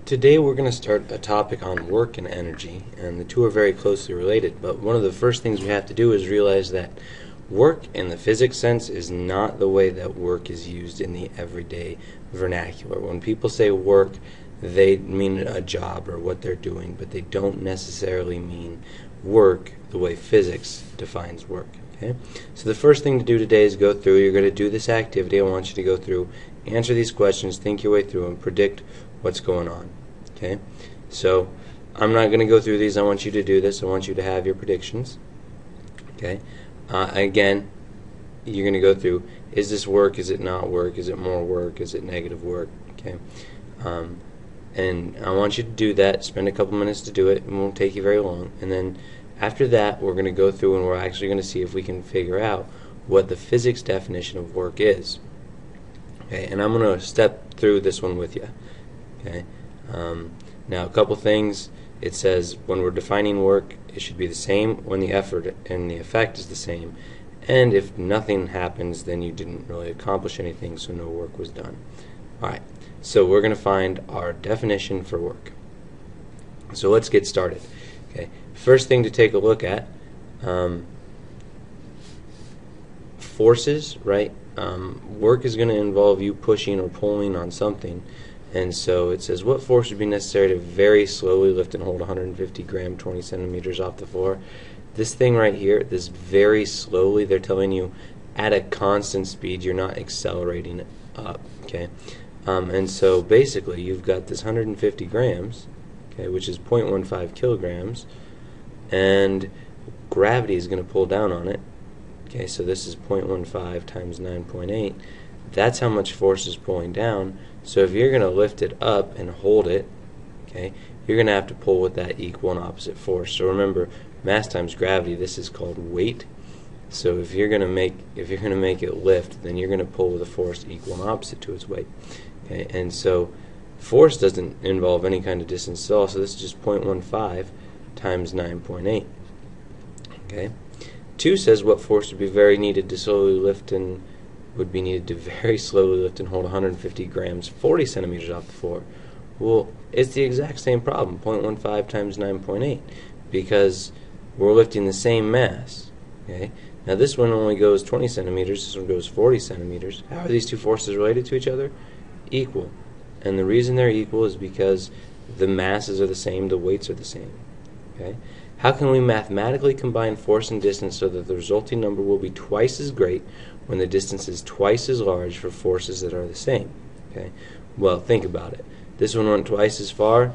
Today we're going to start a topic on work and energy, and the two are very closely related, but one of the first things we have to do is realize that work in the physics sense is not the way that work is used in the everyday vernacular. When people say work, they mean a job or what they're doing, but they don't necessarily mean work the way physics defines work. Okay? So the first thing to do today is go through. You're going to do this activity. I want you to go through, answer these questions, think your way through, and predict what's going on. Okay? So I'm not going to go through these. I want you to do this. I want you to have your predictions. Okay? Again, you're going to go through, is this work, is it not work, is it more work, is it negative work? Okay? And I want you to do that. Spend a couple minutes to do it. It won't take you very long. And then after that, we're going to go through and we're actually going to see if we can figure out what the physics definition of work is. Okay? And I'm going to step through this one with you. Okay? Now, a couple things. It says when we're defining work, it should be the same when the effort and the effect is the same. And if nothing happens, then you didn't really accomplish anything, so no work was done. Alright, so we're going to find our definition for work. So let's get started. Okay, first thing to take a look at, forces, right? Work is going to involve you pushing or pulling on something. And so it says, what force would be necessary to very slowly lift and hold 150 gram, 20 centimeters off the floor? This thing right here, this very slowly, they're telling you at a constant speed, you're not accelerating it up, okay? And so basically, you've got this 150 grams, okay, which is 0.15 kilograms, and gravity is going to pull down on it, okay? So this is 0.15 times 9.8. That's how much force is pulling down. So if you're going to lift it up and hold it, okay, you're going to have to pull with that equal and opposite force. So remember, mass times gravity. This is called weight. So if you're going to make it lift, then you're going to pull with a force equal and opposite to its weight. Okay, and so force doesn't involve any kind of distance at all. So this is just 0.15 times 9.8. Okay, 2 says what force would be very needed to slowly lift and would be needed to very slowly lift and hold 150 grams, 40 centimeters off the floor. Well, it's the exact same problem, 0.15 times 9.8, because we're lifting the same mass. Okay. Now this one only goes 20 centimeters, this one goes 40 centimeters. How are these two forces related to each other? Equal. And the reason they're equal is because the masses are the same, the weights are the same. Okay. How can we mathematically combine force and distance so that the resulting number will be twice as great when the distance is twice as large for forces that are the same? Okay. Well, think about it. This one went twice as far.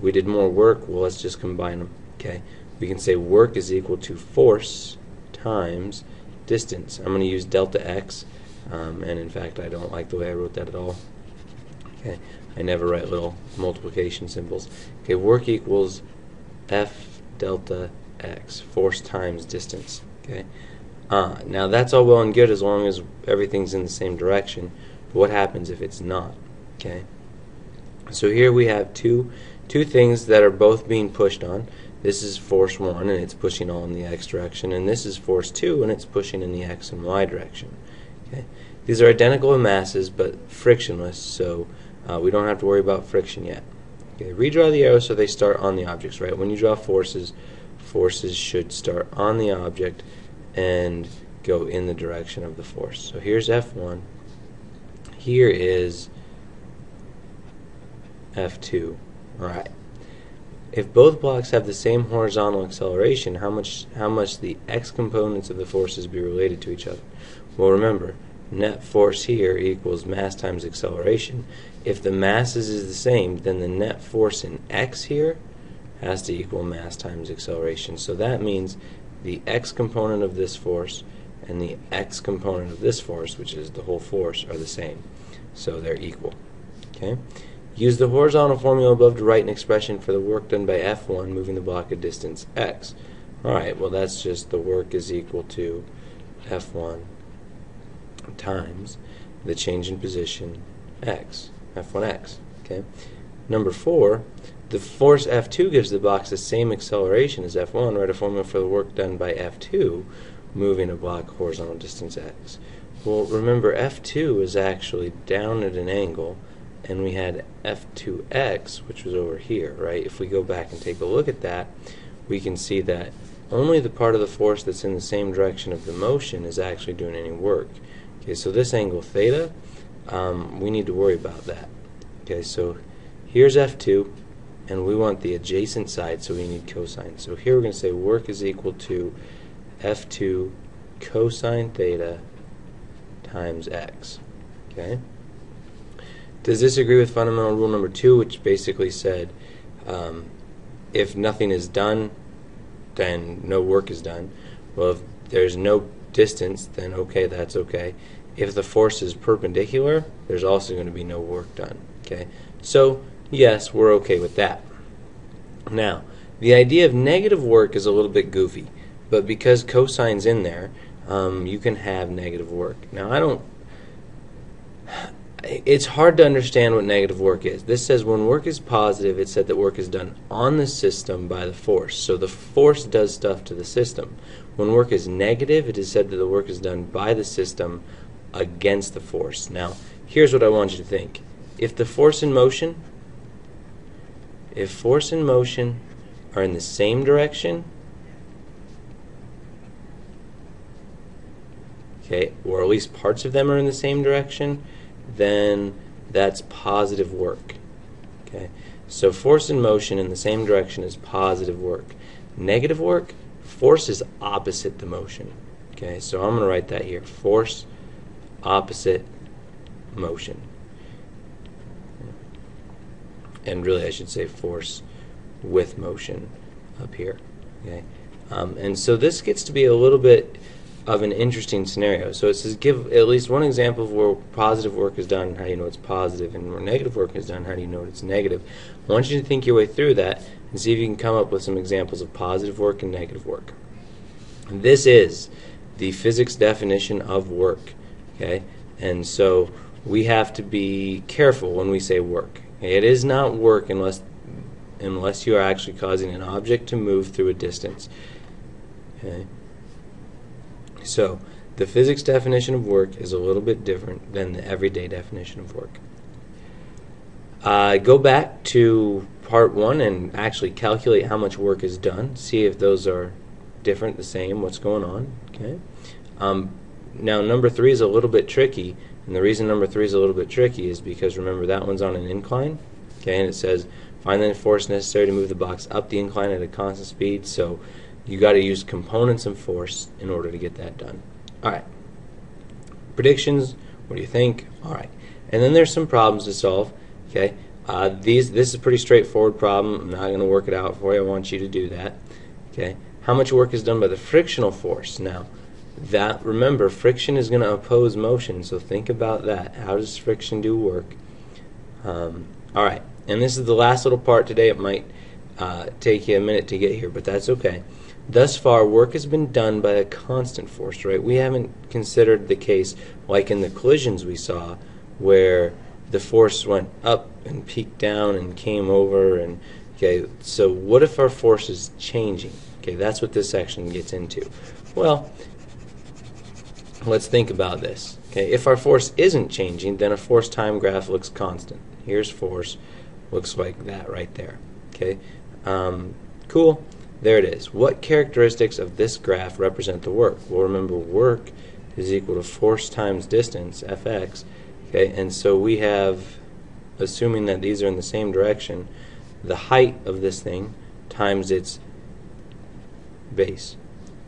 We did more work. Well, let's just combine them. Okay. We can say work is equal to force times distance. I'm going to use delta x, and in fact, I don't like the way I wrote that at all. Okay. I never write little multiplication symbols. Okay. Work equals F delta x, force times distance. Okay. Now that's all well and good as long as everything's in the same direction. But what happens if it's not? Okay. So here we have two things that are both being pushed on. This is force 1 and it's pushing all in the x direction, and this is force 2 and it's pushing in the x and y direction. Okay. These are identical in masses but frictionless, so we don't have to worry about friction yet. Okay, redraw the arrows so they start on the objects, right? When you draw forces, forces should start on the object and go in the direction of the force. So here's F1. Here is F2. Alright. If both blocks have the same horizontal acceleration, how much the x components of the forces be related to each other? Well, remember, net force here equals mass times acceleration. If the masses is the same, then the net force in x here has to equal mass times acceleration. So that means the x component of this force and the x component of this force, which is the whole force, are the same. So they're equal. Okay? Use the horizontal formula above to write an expression for the work done by F1 moving the block a distance x. Alright, well that's just the work is equal to F1 times the change in position x, F1x. Okay. Number 4, the force F2 gives the box the same acceleration as F1. Write a formula for the work done by F2 moving a block horizontal distance x. Well, remember F2 is actually down at an angle and we had F2x, which was over here, right? If we go back and take a look at that, we can see that only the part of the force that's in the same direction of the motion is actually doing any work. Okay, so this angle theta, we need to worry about that. Okay, so here's F2, and we want the adjacent side, so we need cosine. So here we're going to say work is equal to F2 cosine theta times x. Okay. Does this agree with fundamental rule number 2, which basically said if nothing is done, then no work is done? Well, if there's no distance, then okay, that's okay. If the force is perpendicular, there's also going to be no work done. Okay, so yes, we're okay with that. Now, the idea of negative work is a little bit goofy, but because cosine's in there, you can have negative work. Now, it's hard to understand what negative work is. This says when work is positive, it said that work is done on the system by the force. So the force does stuff to the system. When work is negative, it is said that the work is done by the system against the force. Now, here's what I want you to think. If force and motion are in the same direction, okay, or at least parts of them are in the same direction, then that's positive work. Okay, so force and motion in the same direction is positive work. Negative work, force is opposite the motion. Okay, so I'm going to write that here. Force opposite motion. And really I should say force with motion up here. Okay, and so this gets to be a little bit of an interesting scenario. So it says give at least one example of where positive work is done, how do you know it's positive, and where negative work is done, how do you know it's negative. I want you to think your way through that and see if you can come up with some examples of positive work and negative work. This is the physics definition of work. Okay, and so we have to be careful when we say work. Okay? It is not work unless you are actually causing an object to move through a distance. Okay. So, the physics definition of work is a little bit different than the everyday definition of work. Go back to part 1 and actually calculate how much work is done. See if those are different, the same, what's going on. Okay. Now, number 3 is a little bit tricky, and the reason number 3 is a little bit tricky is because, remember, that one's on an incline. Okay, and it says, find the force necessary to move the box up the incline at a constant speed. So, you got to use components of force in order to get that done. Alright. Predictions, what do you think? Alright. And then there's some problems to solve. Okay. This is a pretty straightforward problem. I'm not going to work it out for you. I want you to do that. Okay. How much work is done by the frictional force? Now, remember, friction is going to oppose motion, so think about that. How does friction do work? Alright. And this is the last little part today. It might take you a minute to get here, but that's okay. Thus far, work has been done by a constant force, right? We haven't considered the case like in the collisions we saw where the force went up and peaked down and came over. And okay, so what if our force is changing? Okay, that's what this section gets into. Well, let's think about this. Okay, if our force isn't changing, then a force time graph looks constant. Here's force, looks like that right there. Okay, cool. There it is. What characteristics of this graph represent the work? Well, remember, work is equal to force times distance, Fx. Okay, and so we have, assuming that these are in the same direction, the height of this thing times its base.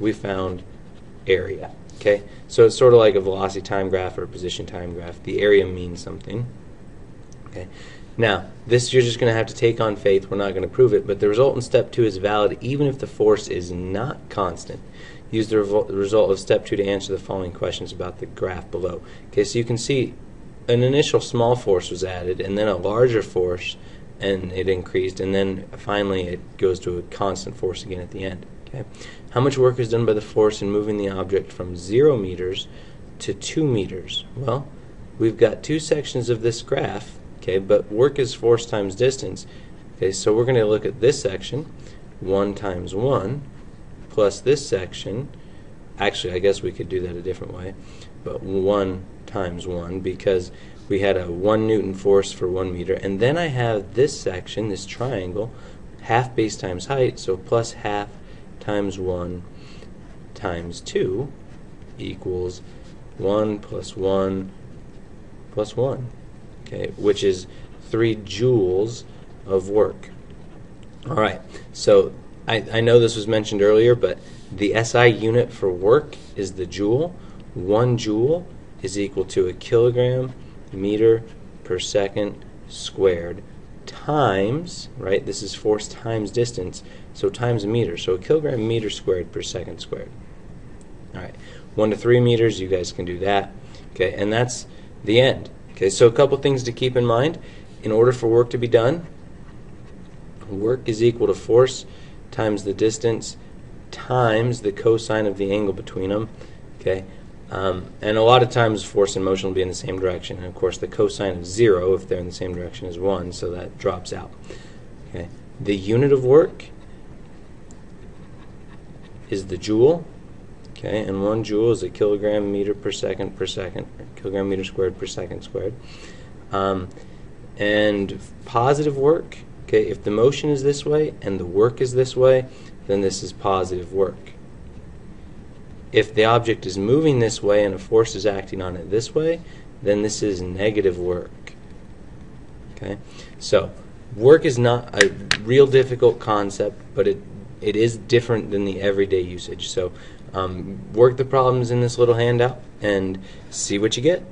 We found area. Okay, so it's sort of like a velocity time graph or a position time graph. The area means something. Okay. Now, this you're just going to have to take on faith. We're not going to prove it, but the result in step 2 is valid even if the force is not constant. Use the result of step 2 to answer the following questions about the graph below. Okay, so you can see an initial small force was added, and then a larger force, and it increased, and then finally it goes to a constant force again at the end. Okay, how much work is done by the force in moving the object from 0 meters to 2 meters? Well, we've got two sections of this graph. Okay, but work is force times distance. Okay, so we're going to look at this section, 1 times 1, plus this section. Actually, I guess we could do that a different way, but 1 times 1, because we had a 1 Newton force for 1 meter, and then I have this section, this triangle, half base times height, so plus half times 1 times 2 equals 1 plus 1 plus 1, okay, which is 3 joules of work. All right, so I know this was mentioned earlier, but the SI unit for work is the joule. 1 joule is equal to a kilogram meter per second squared times, right, this is force times distance, so times a meter, so a kilogram meter squared per second squared. All right, 1 to 3 meters, you guys can do that. Okay, and that's the end. Okay, so a couple things to keep in mind. In order for work to be done, work is equal to force times the distance times the cosine of the angle between them. Okay, and a lot of times force and motion will be in the same direction, and of course the cosine of 0 if they're in the same direction is 1, so that drops out. Okay, the unit of work is the joule. Okay, and 1 joule is a kilogram meter per second, or kilogram meter squared per second squared. And positive work, okay, if the motion is this way and the work is this way, then this is positive work. If the object is moving this way and a force is acting on it this way, then this is negative work. Okay, so work is not a real difficult concept, but it is different than the everyday usage. So work the problems in this little handout and see what you get.